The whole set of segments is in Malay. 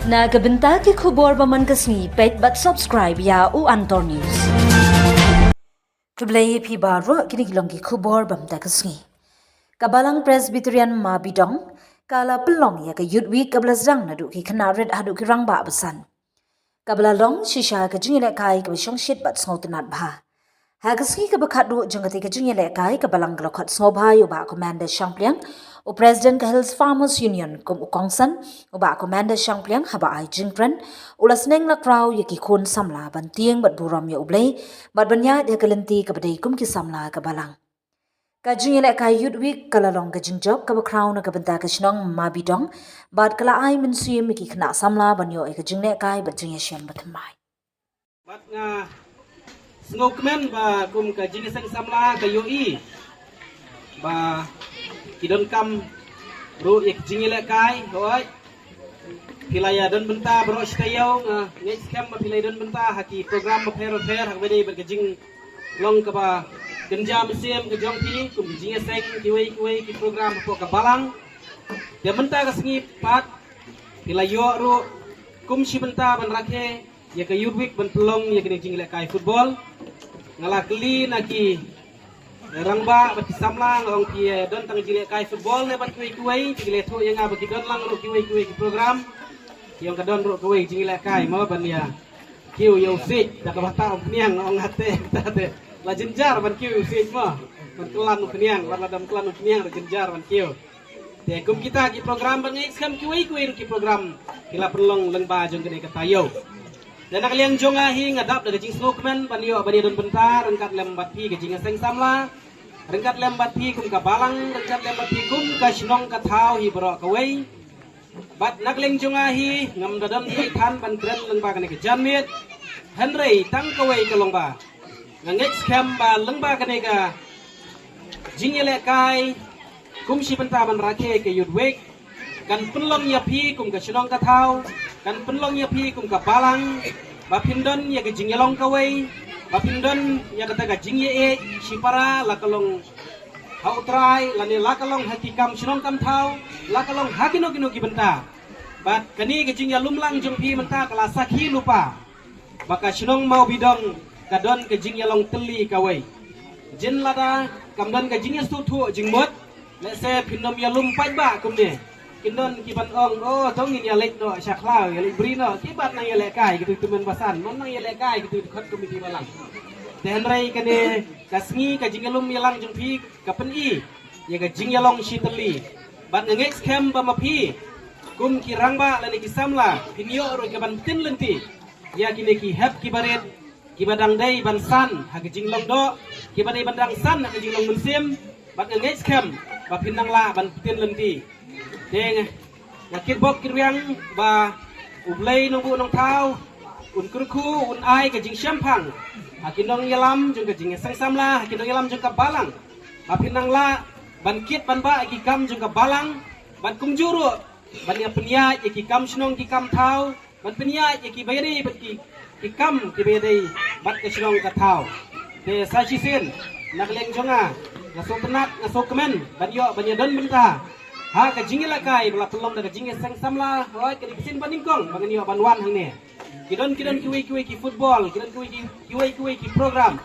Na kabenta ki khubor baman kasni pet but subscribe ya u Antor News. Tublay pi baro kinigilong ki khubor bamta kasni. Kabalang Presbyterian Mabidong kala pelong ya ke Youth Week kablazang nadu ki kanaret hadu ki rangba besan. Kabalalong shisha ke jingile kai ke syong shit bat sngotenat bha. Hagaski ke bekadu jengati ke jingile kai kabalang glokhat snobha yo ba Commander Shampliang o President ke Hills Farmers Union kum ukongsan o ba Commander Shampliang haba ai jingpren ulas neng la kraw ya ki khun samla ban tieng bat buram ya ublay bat banya ya kelenti ke badai kum ki samla kabalang. Kajing elek kai Youth Week kalalong kajing job kaba crown na kabenta kasnong Mabidong bad kala ay mensuyem ki kena samla banyo e kajing nek kai bat jing yashem batamai. Bat nga snowman ba kum kajing sang samla kayo i ba kidon kam bro ek jing elek kai hoy pilaya don benta bro stayo nga next kam ba pilay don benta haki program ba pero hak bede berkajing long kaba genja mesim ke jongpi kum jinge seng kiwei ki program po kabalang dia benta ka sengi pat pila yo ru kum si benta ban rakhe ya ke Youth Week ban pelong ya kini jingle kai football ngala keli naki rangba bat samlang ong ki don tang jingle kai football ne bat kiwei jingle tho yang abaki don lang ru kiwei ki program yang kadon ru kiwei jingle kai ma ban ya kiu yo sik da ka bata niang ong hate tate la jenjar ban kiu sik ma ban kelan nu keniang ban ladam kelan nu keniang da jenjar ban kiu te kum kita ki program ban ngai skam kiwei ki program kila perlong lengba jong kene katayo dan nak liang jong ahi ngadap da jing snowman ban yo ban don bentar rengkat lembat pi ke jing seng samla rengkat lembat pi kum ka balang rengkat lembat pi kum ka shnong ka thau hi bro ka wei bat nak liang jong ahi ngam da dam hi than ban kren lengba kene ke janmit henrei tang ka wei ka longba ngek skam ba lengba kene ka jingele kai kum si benta ban rakhe ke Youth Week kan penlong ya pi kum ka shnong ka thau kan penlong ya pi kum ka balang ba pindon ya ke jingelong ka wei ba pindon ya kata ka jingye e sipara la kalong hau trai la ni la kalong hakikam shnong kam thau la kalong hakino kino ki benta bat kani ke jingya lumlang jong pi menta kala sakhi lupa baka shnong mau bidong kadon ke jing yalong teli kawai jin lada kamdon ke jing yastu thu jingmot le se pindom yalum pai ba kumne kindon kiban ong oh tongin ya lek do syaklau ya lek brino kibat nang ya lek kai gitu temen basan mon nang ya lek kai gitu khot komiti balang den rai kane kasngi ka jing yalum yalang jungpi kapen i ya ka jing yalong shi teli bat ngek scam ba mapi kum kirang ba la ni kisamla pinyo ro ke ban tin lenti ya kine ki hep kibaret kibadang day bansan hagi jinglong do kibadai bandang san hagi jinglong mensim bat ngej kem ba pinang la ban tin lenti deng yakit bok kiryang ba ublay nong bu nong tau un kurku un ai ke jing syampang hagi nong yalam jung ke jing sang samla hagi nong yalam jung ka balang ba pinang la ban kit ban ba hagi kam jung ka balang ban kumjuru ban ya penia ki kam snong ki kam tau ban penia ki bayari bat ki kam ki bedai bat ke shrong ka thau te sa chi sin nak leng jonga na so tenat na so kemen ban yo ban don benta ha ka jingila kai bla pelom da jinge sang samla hoi ke disin ban ningkong ban yo ban wan hang ne kidon kiwi ki football kidon kiwi ki program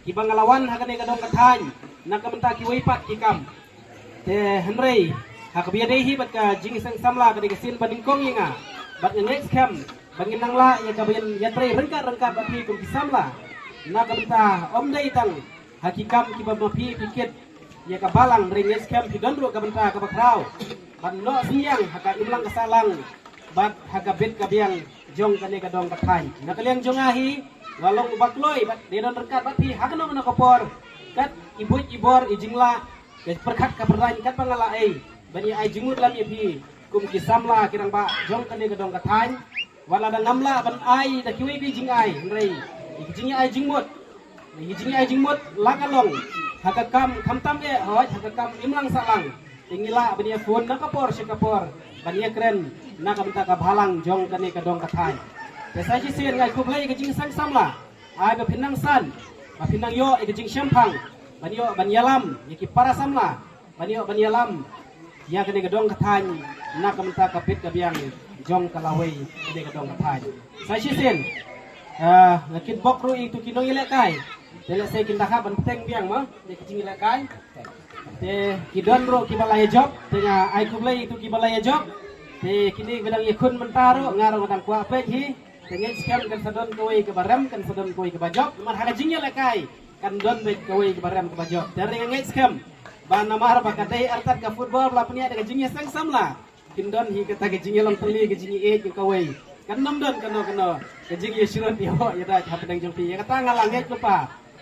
ki bangalawan ha ka ne ka dong ka than nak ka benta kiwi pat ki kam te henrei ha ka bedai hi bat ka jinge sang samla ka disin ban ningkong yinga bat next camp bangin nang la ya kabayan yatre rengkat bapi kum kisamla na kabenta om dai tang hakikam ki bapi pikit ya kabalang ringes kem ki dondro kabenta kabakrau ban no siang haka imlang kasalang bat haka bet kabiang jong kane kadong kathai na kaliang jongahi walong bakloi bat de don rengkat bapi hakano na kopor kat ibor ijingla ke perkat kaperan kat pangala ai bani ai jingmut lam yapi kum kisamla kirang ba jong kane kadong kathai wala da ngamla ban ai da kiwi bi jing ai rei jing ai jing mot lakalong hakakam khamtam e hoj hakakam imlang salang tingila bania phone nakapor sikapor bania kren nakabenta ka bhalang jong kane ka dong kathai desa ji sen ngai kublai ka jing sang samla ai ba pinang san ba pinang yo e jing syampang banyo banyalam yaki para samla banyo banyalam ya kane ka dong kathai nak kementar kapit kabiang jong kalawai ide kadong kapai sai shisen ngakit bok ru itu kinong ilek kai dele sai kinta ha ban teng biang ma de kicing ilek kai te kidon ro kibalaya job te nga ai kublai itu kibalaya job te kini bedang yakun mentaro ngaro kadang kwa pet hi te ngej skam kan sadon koi ke baram kan sadon koi ke bajok mar haga jingel ilek kai kan don bet koi ke baram ke bajok dari ngej skam ban namar bakadai artat ka football la punya daga jingnya sang samla kindon hi kata ke jingnya long teli ke jingi e ke kawai kan nom don kano ke jingi shirot yo ya da hapedang jompi ya kata ngalang ngej lupa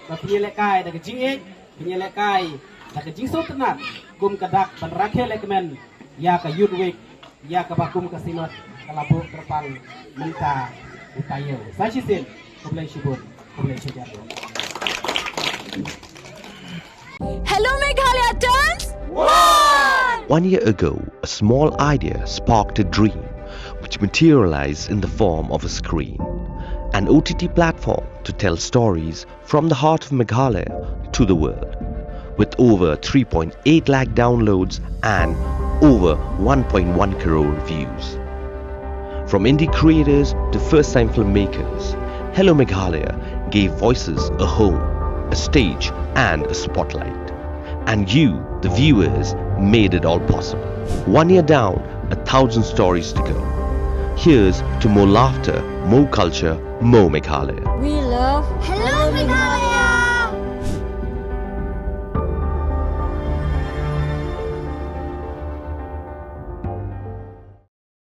ba punya lekai daga jingi punya lekai daga jing so tenat kum kadak ban rakhe lekmen ya ka youth week ya ka bakum ka sinot kalabu terpang menta utayo sajisin kublai shibut kublai shijat. Hello Meghalaya turns 1 year ago, a small idea sparked a dream which materialized in the form of a screen, an OTT platform to tell stories from the heart of Meghalaya to the world. With over 3.8 lakh downloads and over 1.1 crore views. From indie creators to first-time filmmakers, Hello Meghalaya gave voices a home, a stage and a spotlight. And you, the viewers, made it all possible. 1 year down, 1,000 stories to go. Here's to more laughter, more culture, more Meghalaya. We love